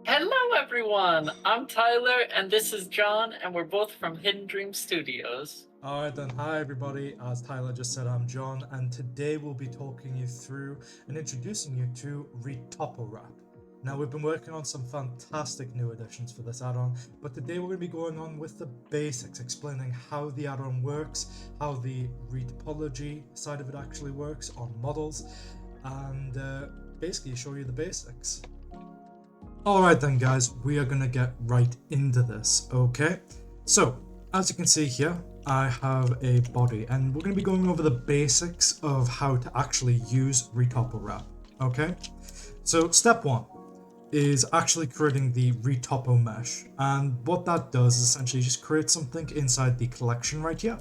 Hello, everyone. I'm Tyler, and this is John, and we're both from Hidden Dream Studios. Alright then, hi everybody, as Tyler just said, I'm John, and today we'll be talking you through and introducing you to RetopoWrap. Now, we've been working on some fantastic new additions for this add-on, but today we're going to be going on with the basics, explaining how the add-on works, how the Retopology side of it actually works on models, and basically show you the basics. Alright then guys, we are going to get right into this, okay? So, as you can see here, I have a body, and we're going to be going over the basics of how to actually use RetopoWrap, okay? So step one is actually creating the retopo mesh, and what that does is essentially just create something inside the collection right here.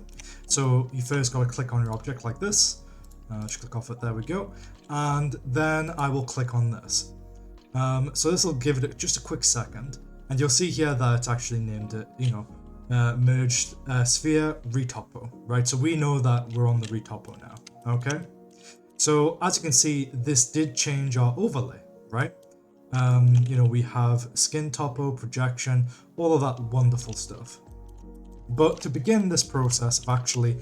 So you first got to click on your object like this, just click off it, there we go, and then I will click on this. So this will give it just a quick second, and you'll see here that it's actually named it, merged sphere retopo, right? So we know that we're on the retopo now, okay? So as you can see, this did change our overlay, right? We have skin topo, projection, all of that wonderful stuff. But to begin this process of actually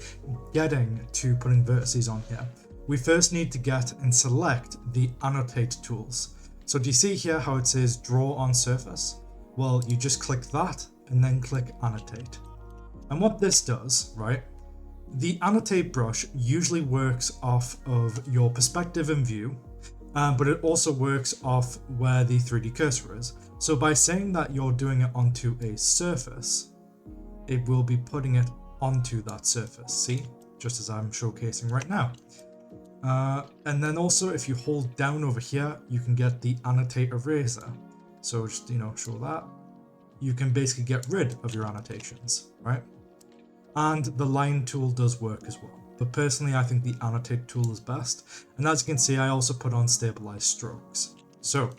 getting to putting vertices on here, we first need to get and select the annotate tools. So do you see here how it says draw on surface? Well, you just click that and then click annotate. And what this does, right? The annotate brush usually works off of your perspective and view, but it also works off where the 3D cursor is. So by saying that you're doing it onto a surface, it will be putting it onto that surface, see? Just as I'm showcasing right now. And then also if you hold down over here, you can get the annotate eraser. So just, show that. You can basically get rid of your annotations, right? And the line tool does work as well. But personally, I think the annotate tool is best. And as you can see, I also put on stabilized strokes. So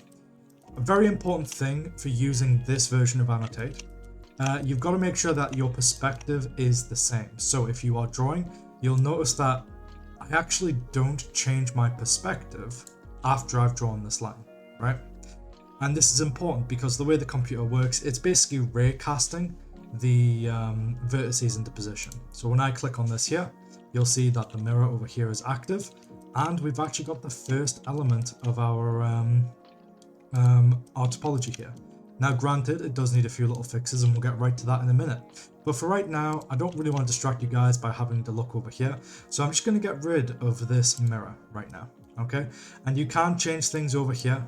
a very important thing for using this version of annotate, you've got to make sure that your perspective is the same. So if you are drawing, you'll notice that I actually don't change my perspective after I've drawn this line, right? And this is important because the way the computer works, it's basically raycasting the vertices into position. So when I click on this here, you'll see that the mirror over here is active, and we've actually got the first element of our topology here. Now granted, it does need a few little fixes, and we'll get right to that in a minute. But for right now, I don't really want to distract you guys by having to look over here, so I'm just going to get rid of this mirror right now. Okay, and you can change things over here.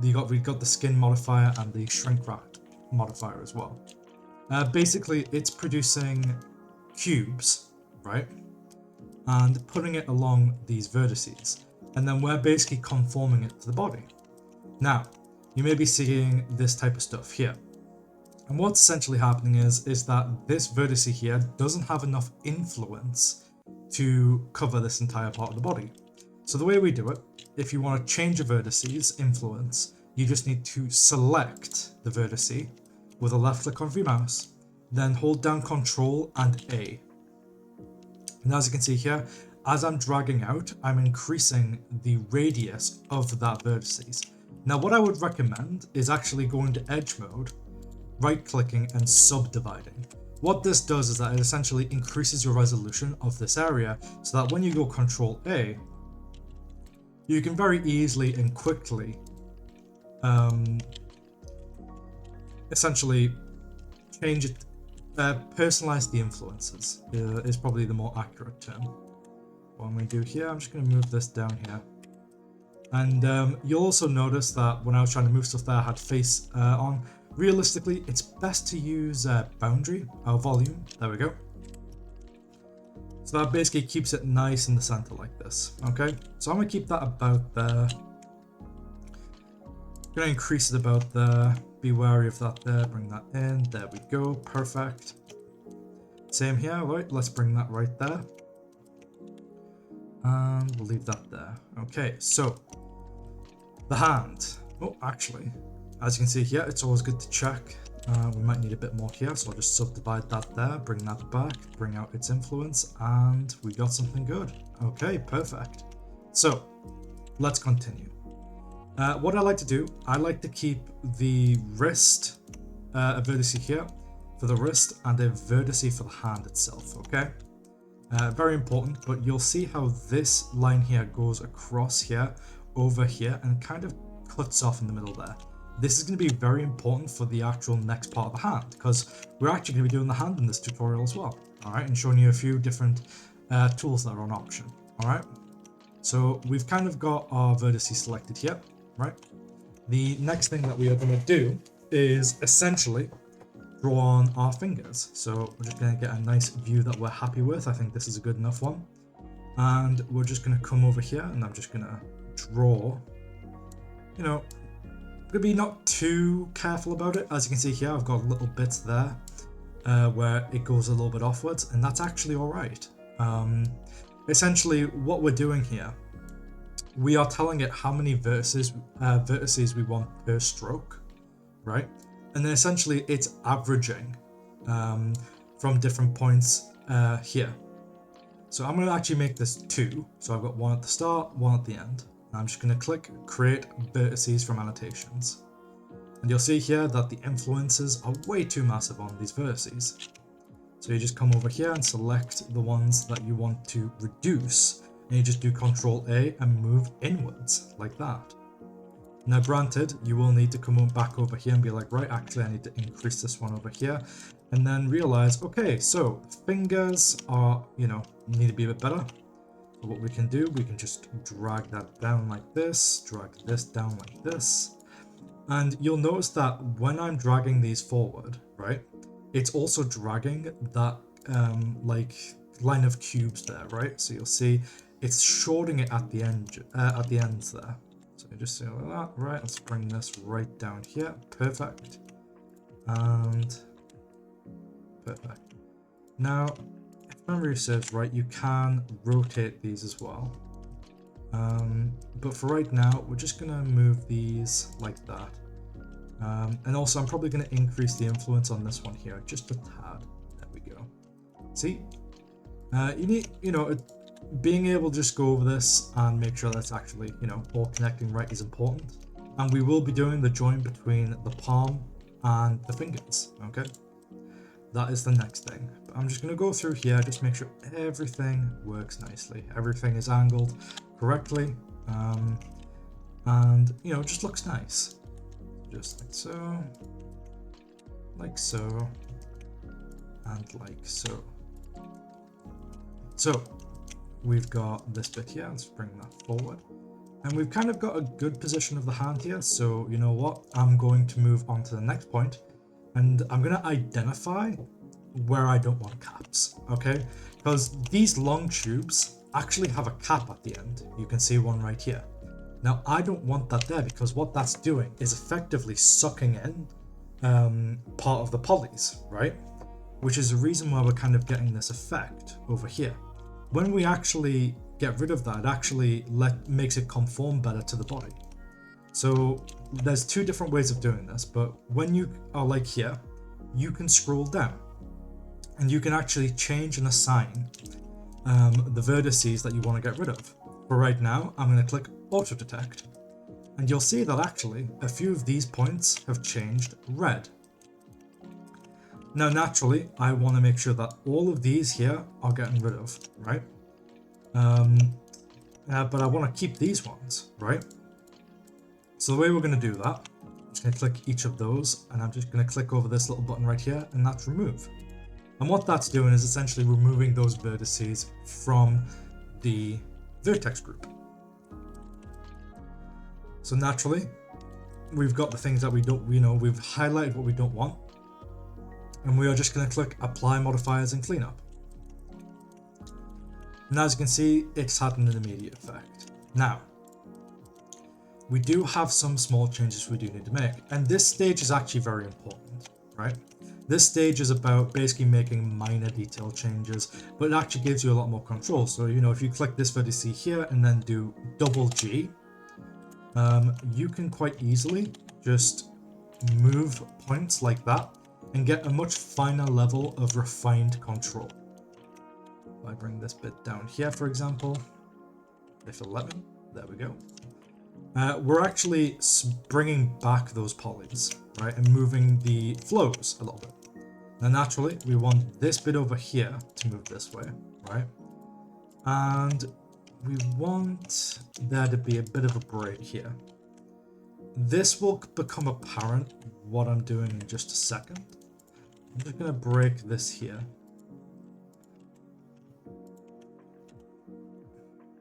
We've got the skin modifier and the shrink wrap modifier as well. Basically, it's producing cubes, right, and putting it along these vertices, and then we're basically conforming it to the body. Now, you may be seeing this type of stuff here. And what's essentially happening is that this vertex here doesn't have enough influence to cover this entire part of the body. So the way we do it, if you want to change a vertice's influence, you just need to select the vertice with a left click of your mouse, then hold down Ctrl and A. And as you can see here, as I'm dragging out, I'm increasing the radius of that vertices. Now what I would recommend is actually going to edge mode, right clicking and subdividing. What this does is that it essentially increases your resolution of this area so that when you go Ctrl A, you can very easily and quickly essentially change it, personalize the influences is probably the more accurate term. What I'm going to do here, I'm just going to move this down here. And you'll also notice that when I was trying to move stuff there, I had face on. Realistically, it's best to use boundary or volume. There we go. So that basically keeps it nice in the center like this. Okay, so I'm going to keep that about there. I'm going to increase it about there. Be wary of that there. Bring that in. There we go. Perfect. Same here. Right, let's bring that right there. And we'll leave that there. Okay, so the hand. Oh, actually, as you can see here, it's always good to check. We might need a bit more here, so I'll just subdivide that there, bring that back, bring out its influence, and we got something good. Okay, perfect. So let's continue. What I like to do, I like to keep the wrist, a vertex here for the wrist and a vertex for the hand itself, okay? Very important, but you'll see how this line here goes across here, over here, and kind of cuts off in the middle there. This is going to be very important for the actual next part of the hand, because we're actually going to be doing the hand in this tutorial as well, alright, and showing you a few different tools that are on option, alright? So we've kind of got our vertices selected here, right? The next thing that we are going to do is essentially draw on our fingers. So we're just going to get a nice view that we're happy with. I think this is a good enough one. And we're just going to come over here and I'm just going to draw, you know, I'm going to be not too careful about it. As you can see here, I've got little bits there where it goes a little bit offwards, and that's actually all right. Essentially, what we're doing here, we are telling it how many vertices we want per stroke, right? And then essentially it's averaging from different points here. So I'm going to actually make this 2. So I've got one at the start, one at the end. I'm just going to click Create Vertices from Annotations. And you'll see here that the influences are way too massive on these vertices. So you just come over here and select the ones that you want to reduce. And you just do Control A and move inwards like that. Now granted, you will need to come back over here and be like, right, actually I need to increase this one over here. And then realize, okay, so fingers are, need to be a bit better. So what we can do, we can just drag that down like this, drag this down like this. And you'll notice that when I'm dragging these forward, right, it's also dragging that like line of cubes there, right? So you'll see it's shorting it at the ends there. So you just say like that, right? Let's bring this right down here. Perfect. And perfect. Now, if memory serves right, you can rotate these as well. But for right now, we're just gonna move these like that. And also I'm probably gonna increase the influence on this one here, just a tad. There we go. See? You need, being able to just go over this and make sure that's actually, all connecting right is important. And we will be doing the join between the palm and the fingers, okay? That is the next thing. But I'm just going to go through here, just make sure everything works nicely. Everything is angled correctly, and, just looks nice. Just like so, and like so. So, we've got this bit here, let's bring that forward. And we've kind of got a good position of the hand here, so you know what? I'm going to move on to the next point, and I'm going to identify where I don't want caps, okay? Because these long tubes actually have a cap at the end. You can see one right here. Now, I don't want that there because what that's doing is effectively sucking in part of the polys, right? Which is the reason why we're kind of getting this effect over here. When we actually get rid of that, it actually makes it conform better to the body. So there's 2 different ways of doing this, but when you are like here, you can scroll down and you can actually change and assign the vertices that you want to get rid of. For right now, I'm going to click Auto Detect, and you'll see that actually a few of these points have changed red. Now, naturally, I want to make sure that all of these here are getting rid of, right? But I want to keep these ones, right? So the way we're going to do that, I'm just going to click each of those, and I'm just going to click over this little button right here, and that's Remove. And what that's doing is essentially removing those vertices from the vertex group. So naturally, we've got the things that we don't, we've highlighted what we don't want. And we are just going to click Apply Modifiers and Cleanup. And as you can see, it's had an immediate effect. Now, we do have some small changes we do need to make. And this stage is actually very important, right? This stage is about basically making minor detail changes, but it actually gives you a lot more control. So, if you click this vertex here and then do double G, you can quite easily just move points like that and get a much finer level of refined control. If I bring this bit down here, for example, if it'll let me, there we go. we're actually bringing back those polys, right, and moving the flows a little bit. Now, naturally, we want this bit over here to move this way, right? And we want there to be a bit of a break here. This will become apparent what I'm doing in just a second. I'm just going to break this here.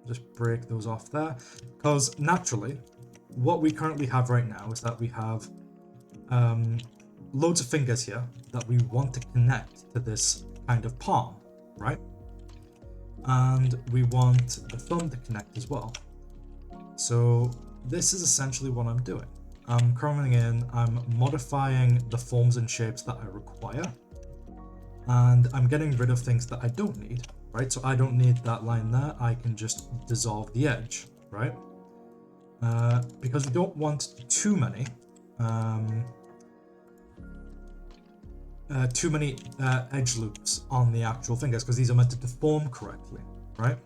Just break those off there, because naturally what we currently have right now is that we have loads of fingers here that we want to connect to this kind of palm, right? And we want the thumb to connect as well. So this is essentially what I'm doing. I'm coming in, I'm modifying the forms and shapes that I require, and I'm getting rid of things that I don't need. Right, so I don't need that line there. I can just dissolve the edge, right? Because we don't want too many edge loops on the actual fingers, because these are meant to deform correctly, right?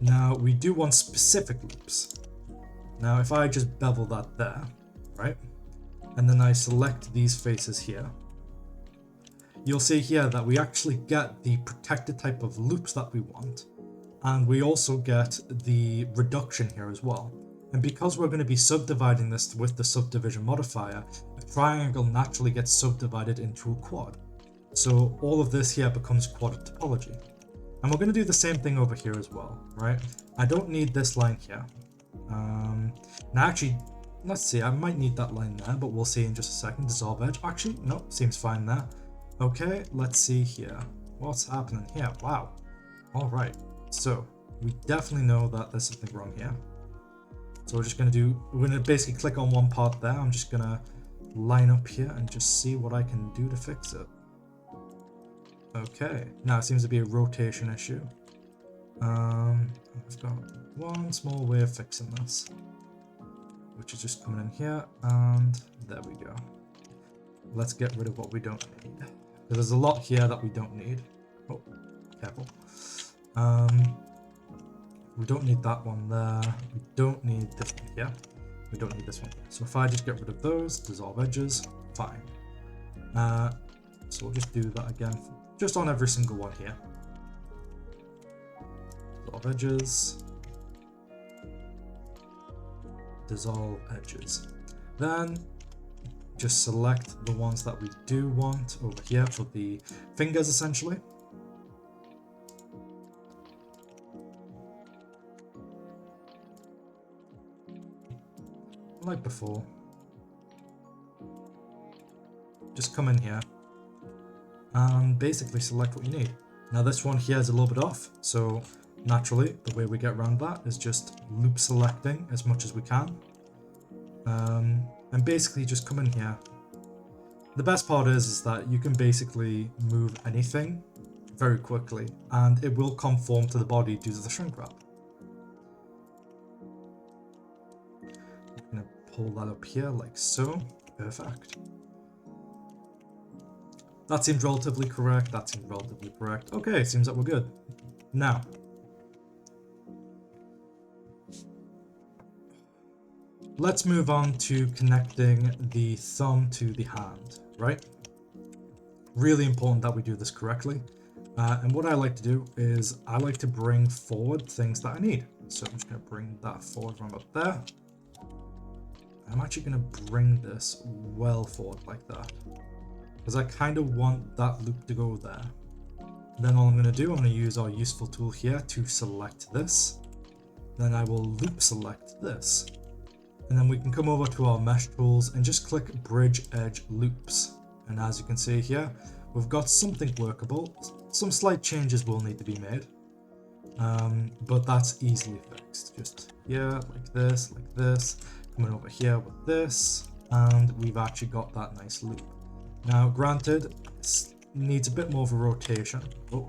Now we do want specific loops. Now if I just bevel that there, right, and then I select these faces here, you'll see here that we actually get the protected type of loops that we want, and we also get the reduction here as well. And because we're going to be subdividing this with the subdivision modifier, a triangle naturally gets subdivided into a quad. So all of this here becomes quad topology. And we're going to do the same thing over here as well, right? I don't need this line here. Now actually, let's see, I might need that line there, but we'll see in just a second. Dissolve edge. Actually, no, seems fine there. Okay, let's see here. What's happening here? Wow. All right. So we definitely know that there's something wrong here. So we're going to basically click on one part there. I'm just going to line up here and just see what I can do to fix it. Okay. Now it seems to be a rotation issue. I've got one small way of fixing this, which is just coming in here, and there we go. Let's get rid of what we don't need. There's a lot here that we don't need. Oh, careful. We don't need that one there. We don't need this one here. We don't need this one here. So if I just get rid of those, dissolve edges, fine. So we'll just do that again, just on every single one here. Dissolve edges. Dissolve edges. Then just select the ones that we do want over here for the fingers, essentially. Like before. Just come in here and basically select what you need. Now this one here is a little bit off, so naturally the way we get around that is just loop selecting as much as we can. And basically just come in here. The best part is that you can basically move anything very quickly and it will conform to the body due to the shrink wrap. I'm going to pull that up here like so. Perfect. That seems relatively correct. That seems relatively correct. Okay, seems that we're good. Now, let's move on to connecting the thumb to the hand, right? Really important that we do this correctly. And what I like to do is I like to bring forward things that I need. So I'm just going to bring that forward from up there. I'm actually going to bring this well forward like that, because I kind of want that loop to go there. Then all I'm going to do, I'm going to use our useful tool here to select this. Then I will loop select this. And then we can come over to our mesh tools and just click bridge edge loops. And as you can see here, we've got something workable. Some slight changes will need to be made, but that's easily fixed. Just here, like this, coming over here with this, and we've actually got that nice loop. Now, granted, it needs a bit more of a rotation. Oh.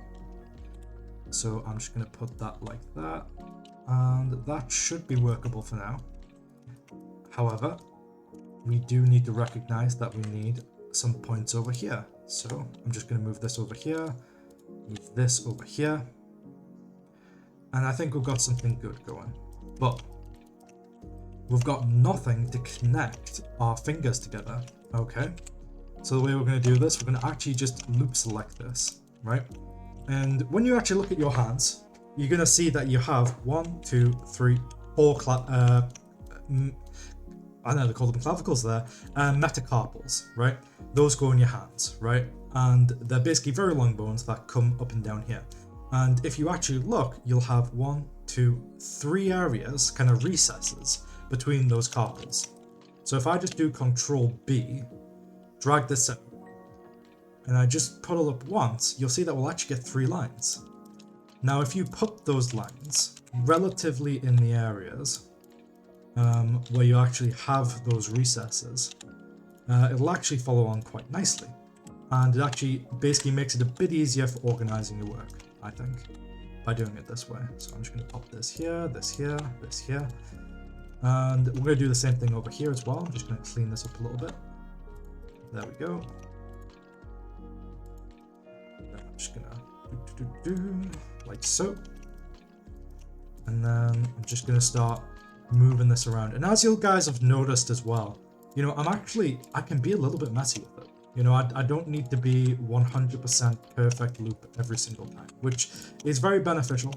So I'm just going to put that like that, and that should be workable for now. However, we do need to recognize that we need some points over here. So I'm just going to move this over here, move this over here, and I think we've got something good going. But we've got nothing to connect our fingers together, okay? So the way we're going to do this, we're going to actually just loop select this, right? And when you actually look at your hands, you're going to see that you have 1, 2, 3, 4 I know they call them clavicles there, metacarpals, right? Those go in your hands, right? And they're basically very long bones that come up and down here. And if you actually look, you'll have 1, 2, 3 areas, kind of recesses, between those carpals. So if I just do Control B, drag this out, and I just put it up once, you'll see that we'll actually get 3 lines. Now if you put those lines relatively in the areas where you actually have those recesses, it'll actually follow on quite nicely. And it actually basically makes it a bit easier for organizing your work, I think, by doing it this way. So I'm just going to pop this here, this here, this here. And we're going to do the same thing over here as well. I'm just going to clean this up a little bit. There we go. Then I'm just going to do like so. And then I'm just going to start moving this around. And as you guys have noticed as well, you know, I can be a little bit messy with it. You know, I don't need to be 100% perfect loop every single time, which is very beneficial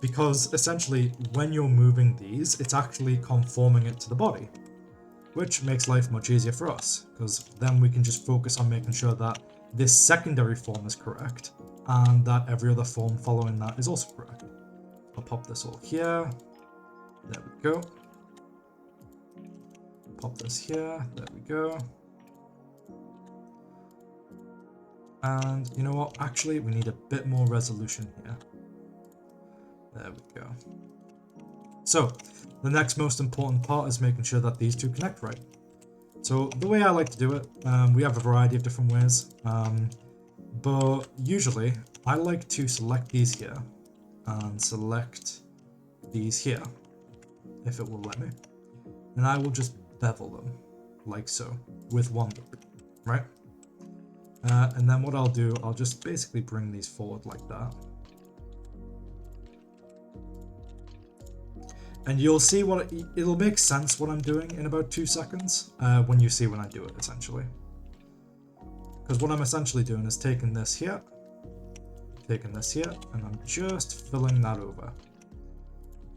because essentially when you're moving these, it's actually conforming it to the body, which makes life much easier for us because then we can just focus on making sure that this secondary form is correct and that every other form following that is also correct. I'll pop this all here. There we go. Pop this here. There we go. And you know what? Actually, we need a bit more resolution here. There we go. So, the next most important part is making sure that these two connect right. So, the way I like to do it, we have a variety of different ways. But usually, I like to select these here and select these here, if it will let me. And I will just bevel them, like so, with one loop, right? And then what I'll do, I'll just basically bring these forward like that. And you'll see it'll make sense what I'm doing in about 2 seconds when you see when I do it, essentially. Because what I'm essentially doing is taking this here, and I'm just filling that over.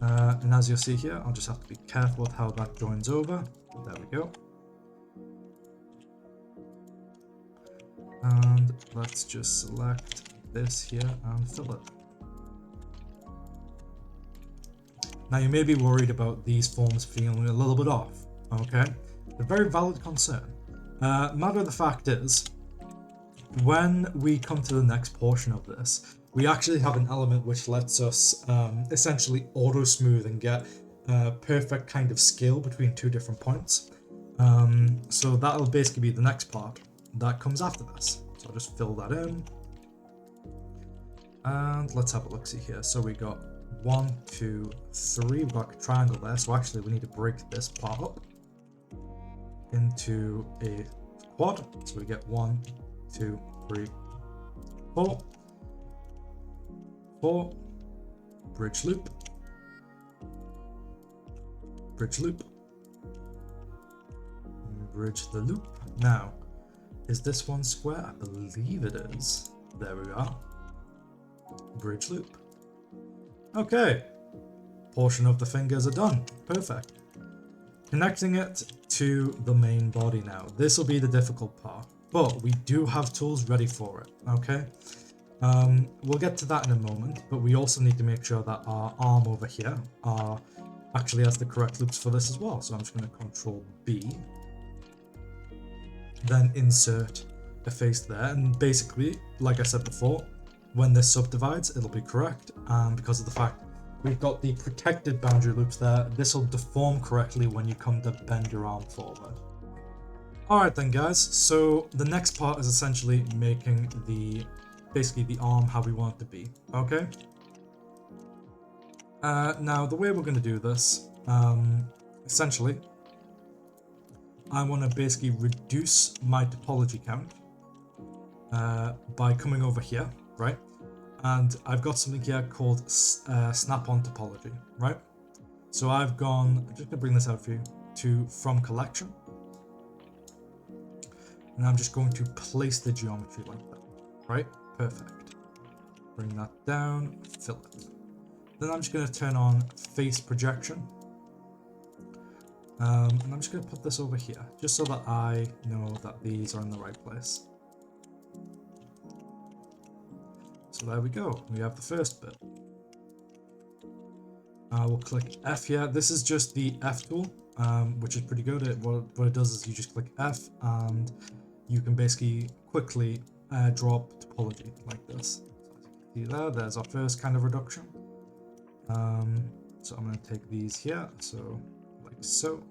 And as you'll see here, I'll just have to be careful with how that joins over. There we go. And let's just select this here and fill it. Now you may be worried about these forms feeling a little bit off, okay? A very valid concern. Matter of the fact is, when we come to the next portion of this, we actually have an element which lets us essentially auto-smooth and get a perfect kind of scale between 2 different points. So that'll basically be the next part that comes after this. So I'll just fill that in. And let's have a look-see here. So we got 1, 2, 3. We've got a triangle there. So actually we need to break this part up into a quad. So we get 1, 2, 3, 4. 4. Bridge loop. Bridge loop. Bridge the loop. Now, is this one square? I believe it is. There we are. Bridge loop. Okay. Portion of the fingers are done. Perfect. Connecting it to the main body now. This will be the difficult part, but we do have tools ready for it, okay? We'll get to that in a moment, but we also need to make sure that our arm over here actually has the correct loops for this as well. So I'm just going to Control B. Then insert a face there, and basically, like I said before, when this subdivides, it'll be correct, and because of the fact we've got the protected boundary loops there, this will deform correctly when you come to bend your arm forward. Alright then guys, so the next part is essentially making basically the arm how we want it to be, okay? Now the way we're going to do this, essentially, I want to basically reduce my topology count by coming over here, right? And I've got something here called snap-on topology, right? So I've gone, I'm just gonna bring this out for you, to from collection. And I'm just going to place the geometry like that, right? Perfect. Bring that down, fill it. Then I'm just gonna turn on face projection. And I'm just gonna put this over here, just so that I know that these are in the right place. So there we go, we have the first bit. We'll click F here. This is just the F tool, which is pretty good. What it does is you just click F and you can basically quickly drop topology like this. So see there's our first kind of reduction. So I'm going to take these here, so like so.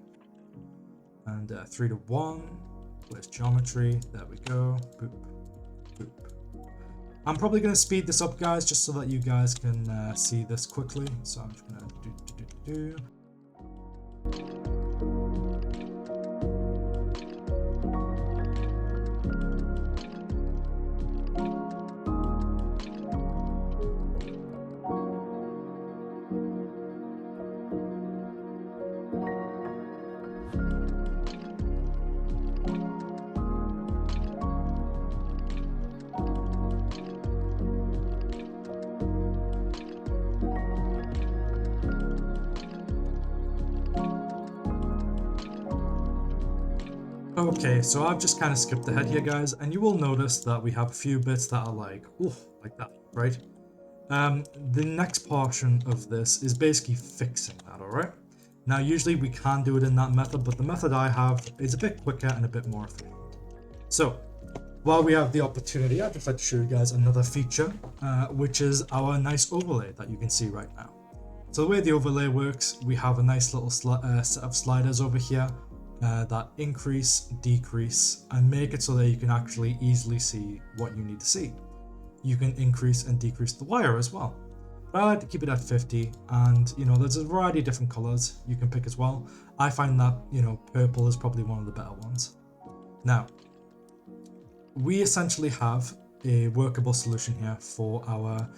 And 3 to 1, place geometry, there we go, boop, boop. I'm probably going to speed this up, guys, just so that you guys can see this quickly. So I'm just going to do. Okay, so I've just kind of skipped ahead here, guys, and you will notice that we have a few bits that are like, oh, like that, right? The next portion of this is basically fixing that, alright? Now, usually we can do it in that method, but the method I have is a bit quicker and a bit more efficient. So, while we have the opportunity, I'd just like to show you guys another feature, which is our nice overlay that you can see right now. So the way the overlay works, we have a nice little set of sliders over here that increase, decrease, and make it so that you can actually easily see what you need to see. You can increase and decrease the wire as well. But I like to keep it at 50, and you know, there's a variety of different colors you can pick as well. I find that, you know, purple is probably one of the better ones. Now, we essentially have a workable solution here for our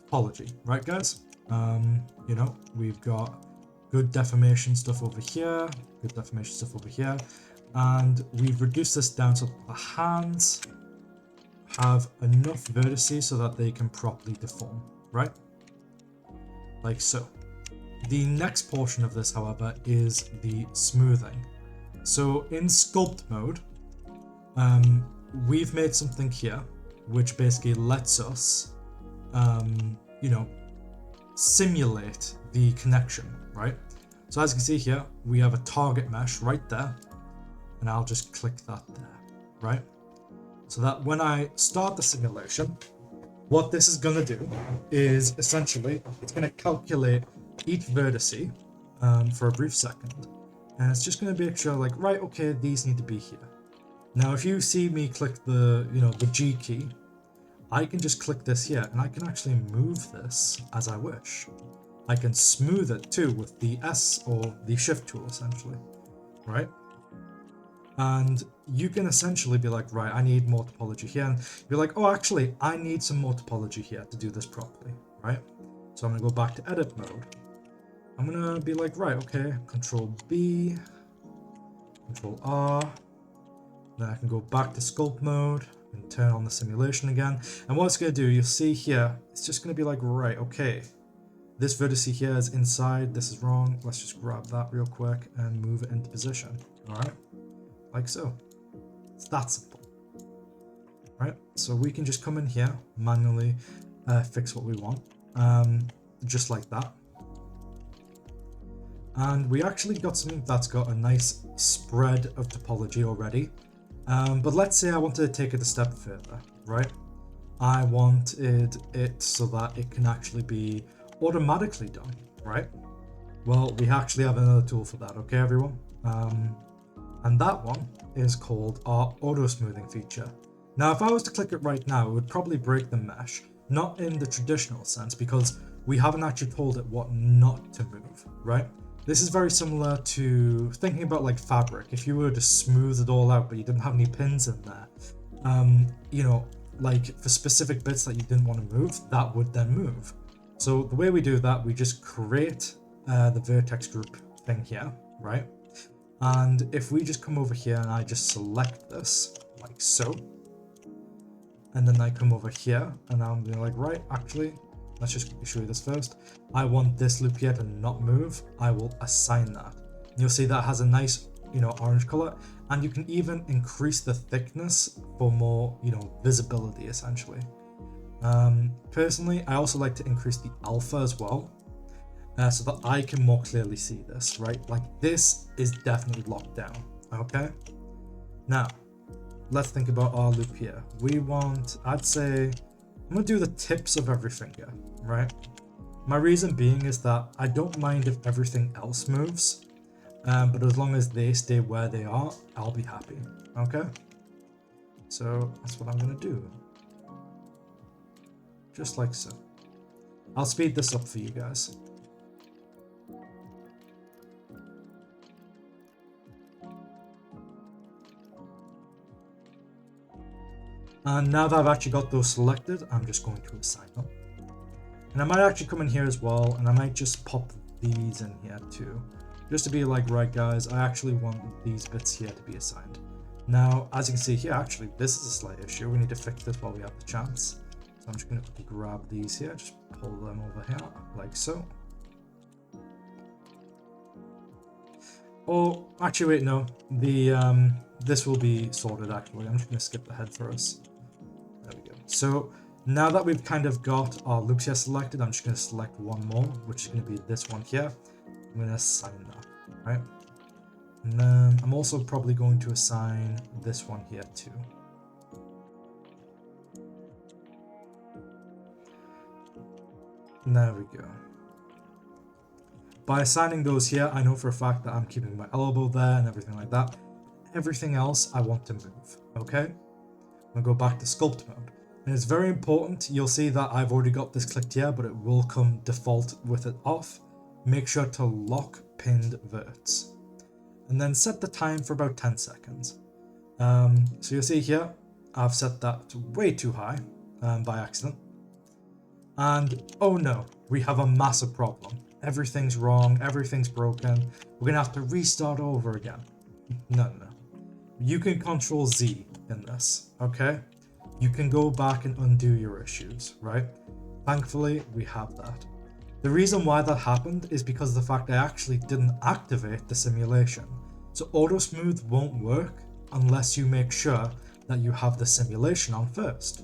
topology, right, guys? You know, we've got good deformation stuff over here, good deformation stuff over here, and we've reduced this down so the hands have enough vertices so that they can properly deform, right? Like so. The next portion of this, however, is the smoothing. So in sculpt mode, we've made something here which basically lets us, you know, simulate the connection, right? So as you can see here, we have a target mesh right there, and I'll just click that there, right? So that when I start the simulation, what this is going to do is essentially, it's going to calculate each vertice for a brief second, and it's just going to be sure, like, right, okay, these need to be here. Now, if you see me click the, you know, the G key, I can just click this here, and I can actually move this as I wish. I can smooth it too with the S or the shift tool, essentially, right? And you can essentially be like, right, I need more topology here, and you're like, oh, actually, I need some more topology here to do this properly, right? So I'm gonna go back to edit mode. I'm gonna be like, right, okay, Control B, Control R, then I can go back to sculpt mode and turn on the simulation again. And what it's gonna do, you'll see here, it's just gonna be like, right, okay, this vertex here is inside, this is wrong, let's just grab that real quick and move it into position, all right? Like so. It's that simple, right? So we can just come in here, manually fix what we want, just like that. And we actually got something that's got a nice spread of topology already. But let's say I wanted to take it a step further, right? I wanted it so that it can actually be automatically done, right? Well, we actually have another tool for that, okay, everyone? And that one is called our auto smoothing feature. Now, if I was to click it right now, it would probably break the mesh, not in the traditional sense, because we haven't actually told it what not to move, right? This is very similar to thinking about like fabric. If you were to smooth it all out, but you didn't have any pins in there, you know, like for specific bits that you didn't want to move, that would then move. So the way we do that, we just create the vertex group thing here, right? And if we just come over here and I just select this like so, and then I come over here and I'm like, right, actually, let's just show you this first. I want this loop here to not move. I will assign that. You'll see that has a nice, orange color, and you can even increase the thickness for more, visibility essentially. Personally, I also like to increase the alpha as well, so that I can more clearly see this, right? Like this is definitely locked down, okay? Now, let's think about our loop here. We want, I'd say, I'm gonna do the tips of every finger, right? My reason being is that I don't mind if everything else moves, but as long as they stay where they are, I'll be happy, okay? So that's what I'm gonna do. Just like so. I'll speed this up for you guys. And now that I've actually got those selected, I'm just going to assign them. And I might actually come in here as well, and I might just pop these in here too. Just to be like, right guys, I actually want these bits here to be assigned. Now, as you can see here, actually, this is a slight issue. We need to fix this while we have the chance. So I'm just going to quickly grab these here, just pull them over here, like so. Oh, actually, wait, no. This will be sorted, actually. I'm just going to skip ahead for us. There we go. So now that we've kind of got our loops here selected, I'm just going to select one more, which is going to be this one here. I'm going to assign that, right? And then I'm also probably going to assign this one here too. And there we go. By assigning those here, I know for a fact that I'm keeping my elbow there and everything like that. Everything else I want to move, okay? I'm gonna go back to sculpt mode. And it's very important, you'll see that I've already got this clicked here, but it will come default with it off. Make sure to lock pinned verts. And then set the time for about 10 seconds. So you'll see here, I've set that to way too high by accident. And oh no, we have a massive problem. Everything's wrong, everything's broken. We're gonna have to restart over again. No. You can Control Z in this, okay? You can go back and undo your issues, right? Thankfully, we have that. The reason why that happened is because of the fact I actually didn't activate the simulation. So auto smooth won't work unless you make sure that you have the simulation on first.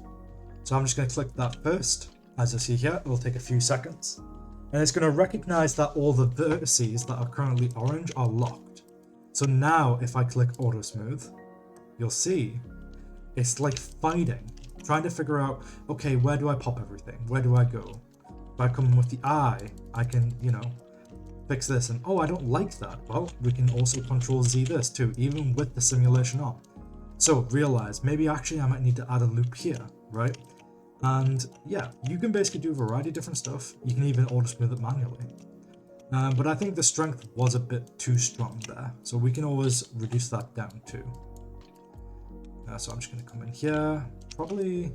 So I'm just gonna click that first. As you see here, it'll take a few seconds. And it's gonna recognize that all the vertices that are currently orange are locked. So now if I click auto smooth, you'll see it's like fighting, trying to figure out, okay, where do I pop everything? Where do I go? If I come with the eye, I can, fix this, and oh, I don't like that. Well, we can also Control Z this too, even with the simulation on. So realize, maybe actually I might need to add a loop here, right? And yeah, you can basically do a variety of different stuff. You can even auto smooth it manually. But I think the strength was a bit too strong there, so we can always reduce that down too. So I'm just going to come in here, probably,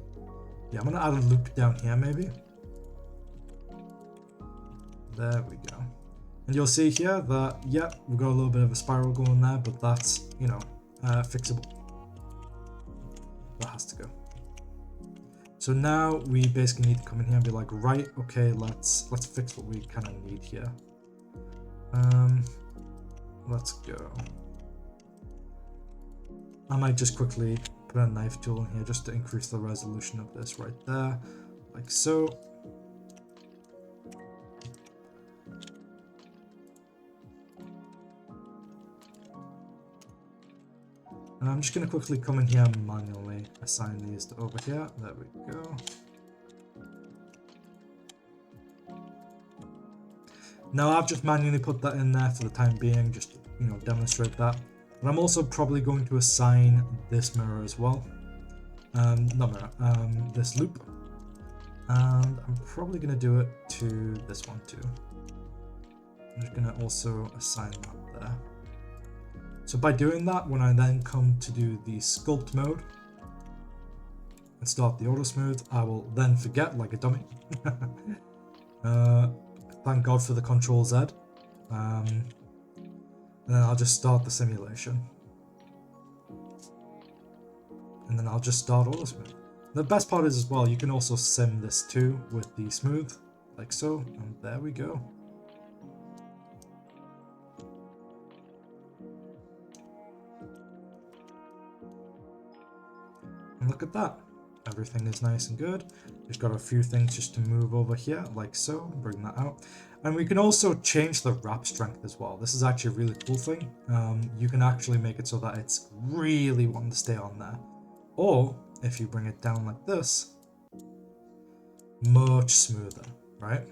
yeah, I'm going to add a loop down here maybe. There we go. And you'll see here that, yeah, we've got a little bit of a spiral going there, but that's, fixable. That has to go. So now we basically need to come in here and be like, right, okay, let's fix what we kind of need here. Let's go. I might just quickly put a knife tool in here just to increase the resolution of this right there, like so. And I'm just going to quickly come in here and manually assign these to over here. There we go. Now I've just manually put that in there for the time being, just to, demonstrate that. But I'm also probably going to assign this mirror as well. Not mirror, this loop. And I'm probably going to do it to this one too. I'm just going to also assign that there. So by doing that, when I then come to do the sculpt mode and start the auto smooth, I will then forget like a dummy. Thank God for the Control Z. And then I'll just start the simulation. And then I'll just start auto smooth. The best part is as well, you can also sim this too with the smooth, like so, and there we go. And look at that. Everything is nice and good. We've got a few things just to move over here, like so, bring that out. And we can also change the wrap strength as well. This is actually a really cool thing. You can actually make it so that it's really wanting to stay on there. Or, if you bring it down like this, much smoother, right?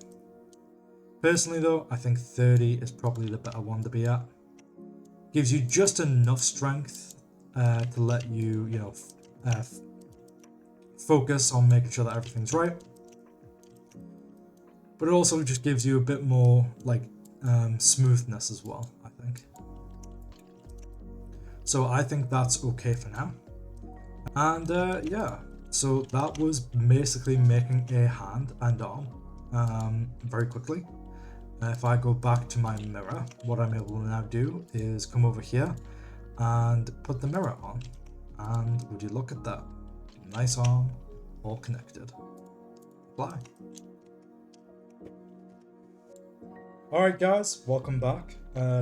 Personally though, I think 30 is probably the better one to be at. Gives you just enough strength to let you, focus on making sure that everything's right. But it also just gives you a bit more like smoothness as well, I think. So I think that's okay for now. And yeah, so that was basically making a hand and arm very quickly. If I go back to my mirror, what I'm able to now do is come over here and put the mirror on. And would you look at that? Nice arm, all connected. Apply. Alright guys, welcome back.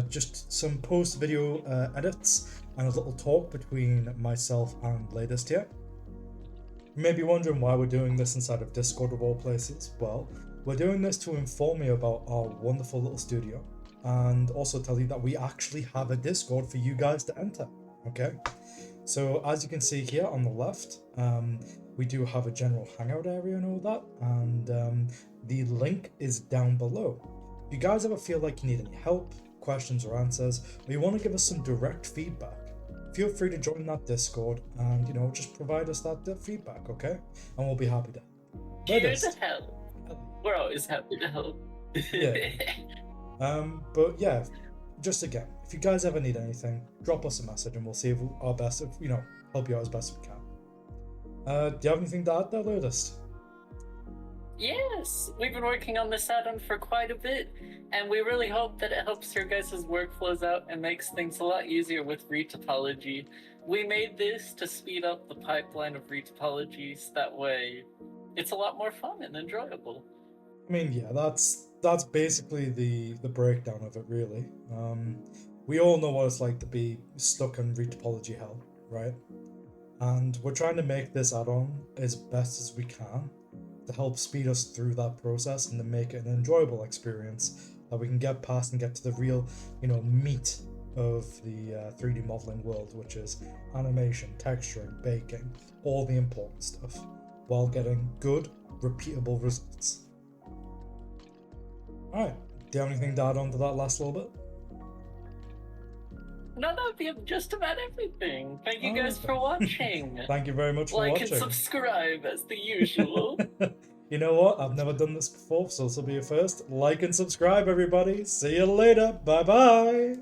Just some post-video edits and a little talk between myself and Latest here. You may be wondering why we're doing this inside of Discord of all places. Well, we're doing this to inform you about our wonderful little studio and also tell you that we actually have a Discord for you guys to enter, okay? So as you can see here on the left, we do have a general hangout area and all that, and the link is down below. If you guys ever feel like you need any help, questions or answers, or you want to give us some direct feedback, feel free to join that Discord and, just provide us that feedback, okay? And we'll be happy to. Here to help. We're always happy to help. Yeah. But yeah, just again, if you guys ever need anything, drop us a message and we'll see our best, help you out as best we can. Do you have anything to add there, Latest? Yes, we've been working on this add-on for quite a bit, and we really hope that it helps your guys' workflows out and makes things a lot easier with Retopology. We made this to speed up the pipeline of Retopologies, that way it's a lot more fun and enjoyable. I mean, yeah, that's basically the breakdown of it, really. We all know what it's like to be stuck in Retopology hell, right? And we're trying to make this add-on as best as we can to help speed us through that process and to make it an enjoyable experience that we can get past and get to the real, meat of the 3D modeling world, which is animation, texturing, baking, all the important stuff, while getting good, repeatable results. Alright, do you have anything to add on to that last little bit? No, that would be just about everything. Thank you guys for watching. Thank you very much for watching. Like and subscribe as the usual. You know what? I've never done this before, so this will be a first. Like and subscribe, everybody. See you later. Bye-bye.